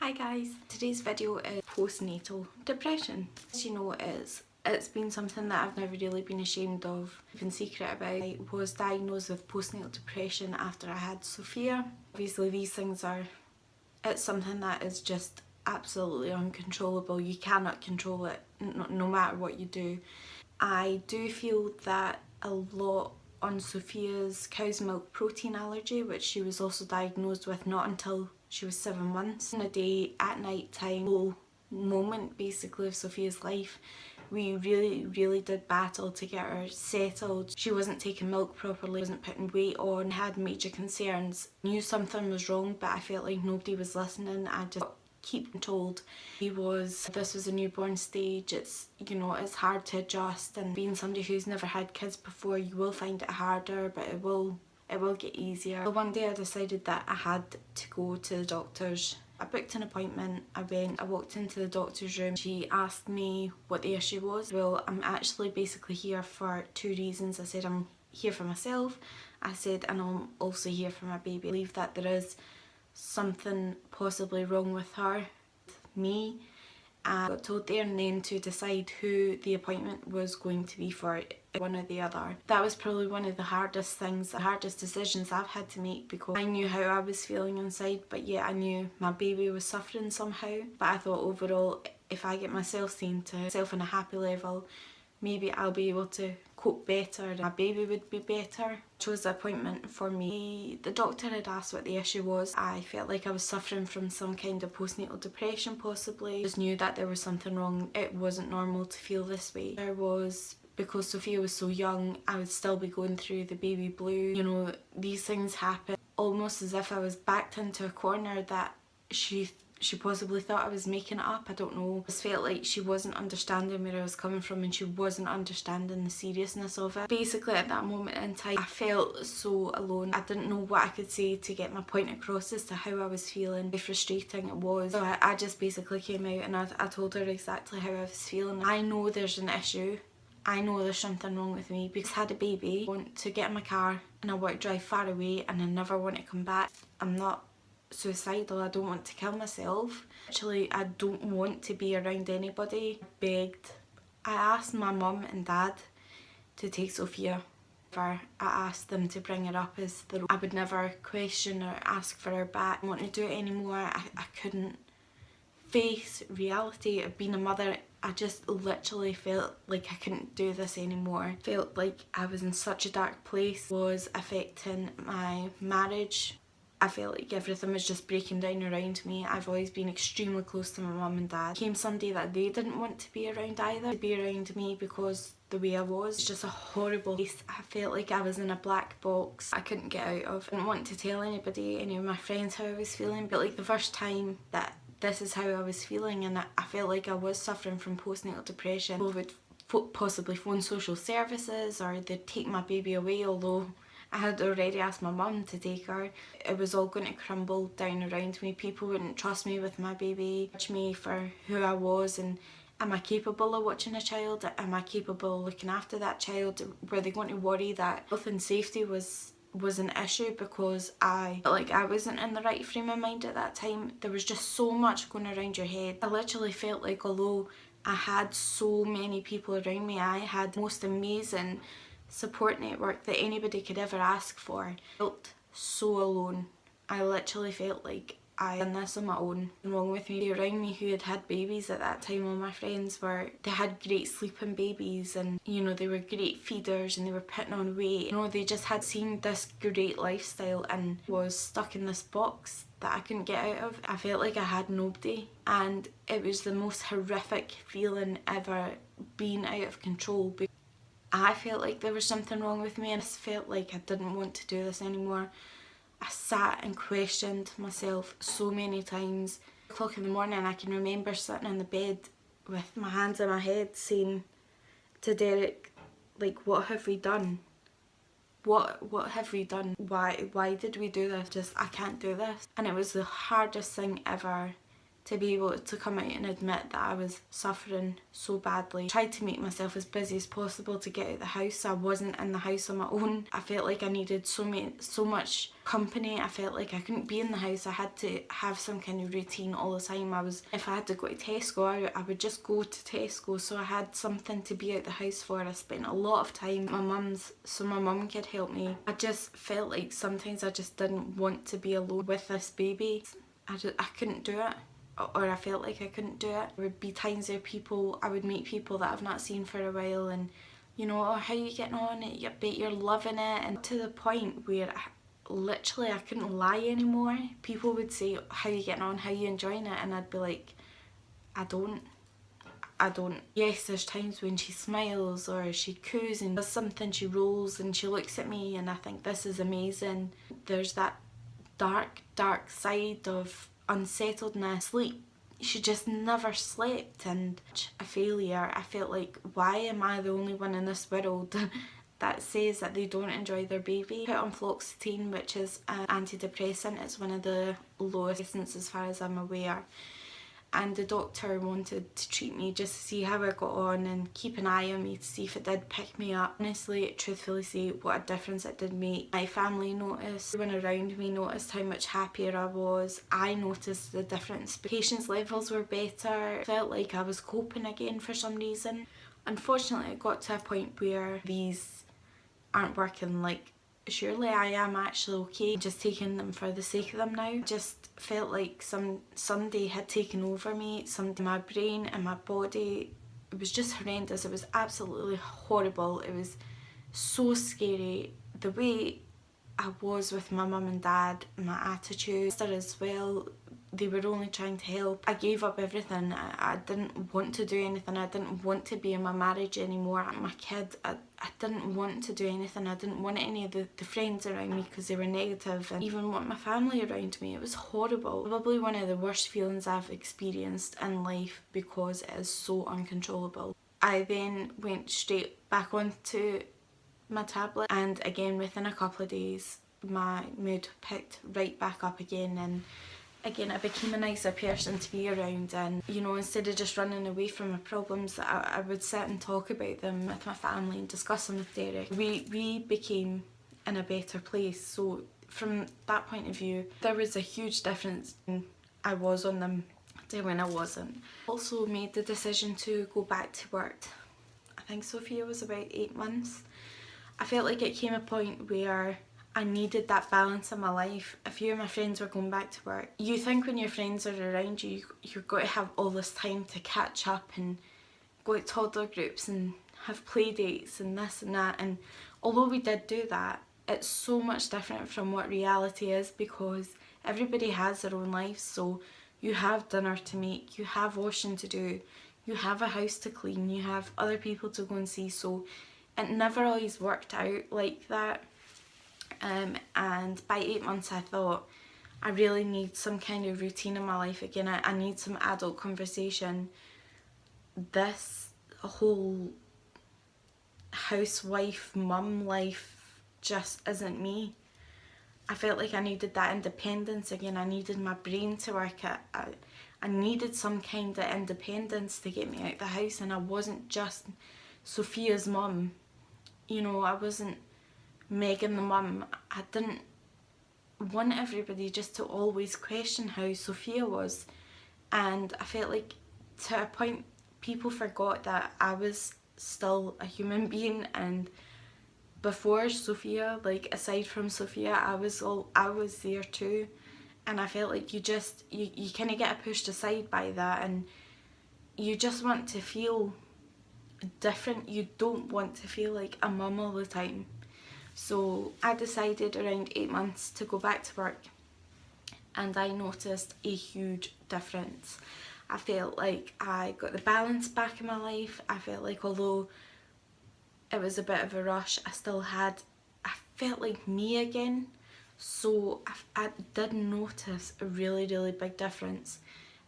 Hi guys, today's video is postnatal depression. As you know, it's been something that I've never really been ashamed of, been secret about. I was diagnosed with postnatal depression after I had Sophia. Obviously it's something that is just absolutely uncontrollable. You cannot control it no matter what you do. I do feel that a lot on Sophia's cow's milk protein allergy, which she was also diagnosed with not until she was 7 months. On a day at night time, low moment basically of Sophia's life, we really did battle to get her settled. She wasn't taking milk properly, wasn't putting weight on, had major concerns. Knew something was wrong, but I felt like nobody was listening. I just keep told this was a newborn stage. It's hard to adjust, and being somebody who's never had kids before, you will find it harder, but it will get easier. So one day I decided that I had to go to the doctors. I booked an appointment, I walked into the doctor's room. She asked me what the issue was. Well, I'm actually basically here for two reasons. I said I'm here for myself, I said, and I'm also here for my baby. I believe that there is something possibly wrong with her, me. I got told there and then to decide who the appointment was going to be for, one or the other. That was probably one of the hardest decisions I've had to make, because I knew how I was feeling inside, but yet I knew my baby was suffering somehow. But I thought overall, if I get myself seen to myself on a happy level, maybe I'll be able to cope better and my baby would be better. Chose the appointment for me. The doctor had asked what the issue was. I felt like I was suffering from some kind of postnatal depression possibly. Just knew that there was something wrong. It wasn't normal to feel this way. Because Sophia was so young, I would still be going through the baby blue. These things happen almost as if I was backed into a corner that she possibly thought I was making it up. I don't know. I just felt like she wasn't understanding where I was coming from, and she wasn't understanding the seriousness of it. Basically at that moment in time, I felt so alone. I didn't know what I could say to get my point across as to how I was feeling, how frustrating it was. So I just basically came out and I told her exactly how I was feeling. I know there's an issue. I know there's something wrong with me because I had a baby. I want to get in my car and I want to drive far away and I never want to come back. I'm not suicidal, I don't want to kill myself. Actually, I don't want to be around anybody. I asked my mum and dad to take Sophia. I asked them to bring her up as I would never question or ask for her back. I didn't want to do it anymore. I couldn't face reality of being a mother. I just literally felt like I couldn't do this anymore. Felt like I was in such a dark place. It was affecting my marriage. I felt like everything was just breaking down around me. I've always been extremely close to my mum and dad. It became somebody that they didn't want to be around either. To be around me because the way I was. It's just a horrible place. I felt like I was in a black box I couldn't get out of. I didn't want to tell anybody, any of my friends, how I was feeling. But like the first time that this is how I was feeling, and I felt like I was suffering from postnatal depression. People would possibly phone social services or they'd take my baby away, although I had already asked my mum to take her. It was all going to crumble down around me. People wouldn't trust me with my baby, judge me for who I was, and am I capable of watching a child? Am I capable of looking after that child? Were they going to worry that health and safety was an issue because I felt like I wasn't in the right frame of mind at that time? There was just so much going around your head. I literally felt like although I had so many people around me, I had the most amazing support network that anybody could ever ask for. I felt so alone. I literally felt like I done this on my own. Nothing wrong with me. Around me who had babies at that time, all my friends they had great sleeping babies, and they were great feeders and they were putting on weight. They just had seen this great lifestyle and was stuck in this box that I couldn't get out of. I felt like I had nobody, and it was the most horrific feeling ever, being out of control. I felt like there was something wrong with me, and I felt like I didn't want to do this anymore. I sat and questioned myself so many times. 2 o'clock in the morning, I can remember sitting in the bed with my hands on my head saying to Derek, like, what have we done? What have we done? Why did we do this? I can't do this. And it was the hardest thing ever to be able to come out and admit that I was suffering so badly. I tried to make myself as busy as possible to get out of the house. I wasn't in the house on my own. I felt like I needed so much company. I felt like I couldn't be in the house. I had to have some kind of routine all the time. If I had to go to Tesco, I would just go to Tesco, so I had something to be out the house for. I spent a lot of time at my mum's so my mum could help me. I just felt like sometimes I just didn't want to be alone with this baby. I couldn't do it. Or I felt like I couldn't do it. There would be times where I would meet people that I've not seen for a while, and you know, oh, how are you getting on? I bet you're loving it. And to the point where I couldn't lie anymore. People would say, how are you getting on? How are you enjoying it? And I'd be like, I don't. Yes, there's times when she smiles or she coos and does something, she rolls and she looks at me and I think this is amazing. There's that dark side of unsettledness. Sleep, she just never slept, and a failure. I felt like, why am I the only one in this world that says that they don't enjoy their baby? Put on fluoxetine, which is an antidepressant. It's one of the lowest as far as I'm aware. And the doctor wanted to treat me just to see how I got on and keep an eye on me to see if it did pick me up. Honestly, truthfully say, what a difference it did make. My family noticed, everyone around me noticed how much happier I was. I noticed the difference. Patience levels were better. I felt like I was coping again for some reason. Unfortunately, it got to a point where these aren't working. Like, surely I am actually okay, just taking them for the sake of them now. Just felt like someday had taken over me. My brain and my body, it was just horrendous. It was absolutely horrible. It was so scary. The way I was with my mum and dad, my attitude as well, they were only trying to help. I gave up everything. I didn't want to do anything. I didn't want to be in my marriage anymore. My kid, I didn't want to do anything. I didn't want any of the friends around me because they were negative, and even want my family around me. It was horrible. Probably one of the worst feelings I've experienced in life because it is so uncontrollable. I then went straight back onto my tablet, and again within a couple of days my mood picked right back up again, and again I became a nicer person to be around. And you know, instead of just running away from my problems, I would sit and talk about them with my family and discuss them with Derek. We became in a better place. So from that point of view, there was a huge difference when I was on them to when I wasn't. Also made the decision to go back to work. I think Sophia was about 8 months. I felt like it came a point where I needed that balance in my life. A few of my friends were going back to work. You think when your friends are around you, you're going to have all this time to catch up and go to toddler groups and have play dates and this and that. And although we did do that, it's so much different from what reality is, because everybody has their own lives. So you have dinner to make, you have washing to do, you have a house to clean, you have other people to go and see. So it never always worked out like that. And by 8 months I thought, I really need some kind of routine in my life again. I need some adult conversation. This whole housewife, mum life just isn't me. I felt like I needed that independence again. I needed my brain to work. I needed some kind of independence to get me out of the house, and I wasn't just Sophia's mum. You know, I wasn't Megan the mum. I didn't want everybody just to always question how Sophia was, and I felt like to a point people forgot that I was still a human being, and before Sophia, like aside from Sophia, I was there too. And I felt like you kind of get pushed aside by that, and you just want to feel different. You don't want to feel like a mum all the time. So I decided around 8 months to go back to work, and I noticed a huge difference. I felt like I got the balance back in my life. I felt like although it was a bit of a rush, I felt like me again. So I did notice a really, really big difference.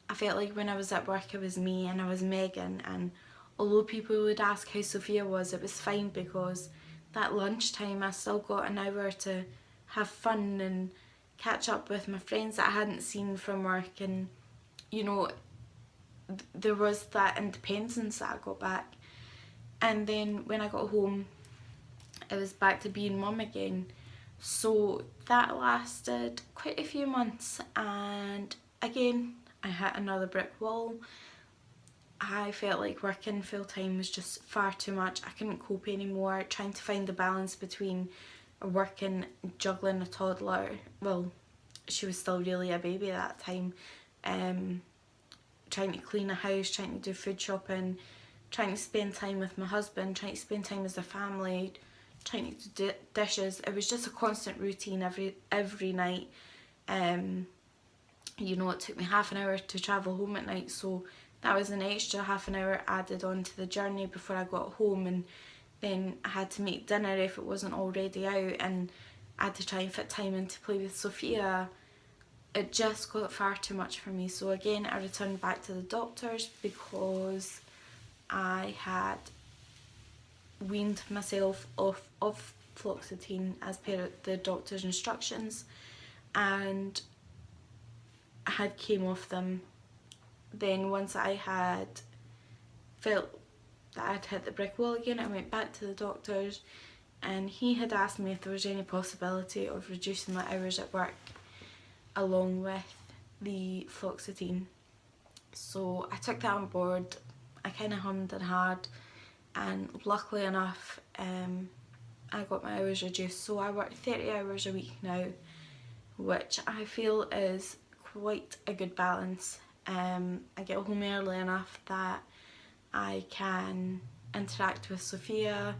I felt like when I was at work I was me and I was Megan, and although people would ask how Sophia was, it was fine because that lunchtime I still got an hour to have fun and catch up with my friends that I hadn't seen from work. And you know, there was that independence that I got back. And then when I got home, it was back to being mum again. So that lasted quite a few months, and again I hit another brick wall. I felt like working full time was just far too much. I couldn't cope anymore, trying to find the balance between working, juggling a toddler. Well, she was still really a baby at that time. Trying to clean a house, trying to do food shopping, trying to spend time with my husband, trying to spend time as a family, trying to do dishes. It was just a constant routine every night. You know, it took me half an hour to travel home at night, so that was an extra half an hour added on to the journey before I got home. And then I had to make dinner if it wasn't already out, and I had to try and fit time in to play with Sophia. It just got far too much for me. So again, I returned back to the doctors because I had weaned myself off of fluoxetine as per the doctor's instructions, and I had came off them. Then once I had felt that I'd hit the brick wall again, I went back to the doctors, and he had asked me if there was any possibility of reducing my hours at work along with the fluoxetine. So I took that on board. I kind of hummed and hawed, and luckily enough I got my hours reduced. So I work 30 hours a week now, which I feel is quite a good balance. I get home early enough that I can interact with Sophia,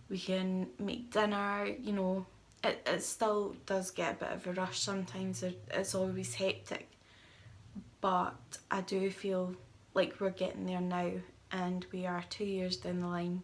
we can make dinner, you know. It still does get a bit of a rush sometimes, it's always hectic, but I do feel like we're getting there now, and we are 2 years down the line.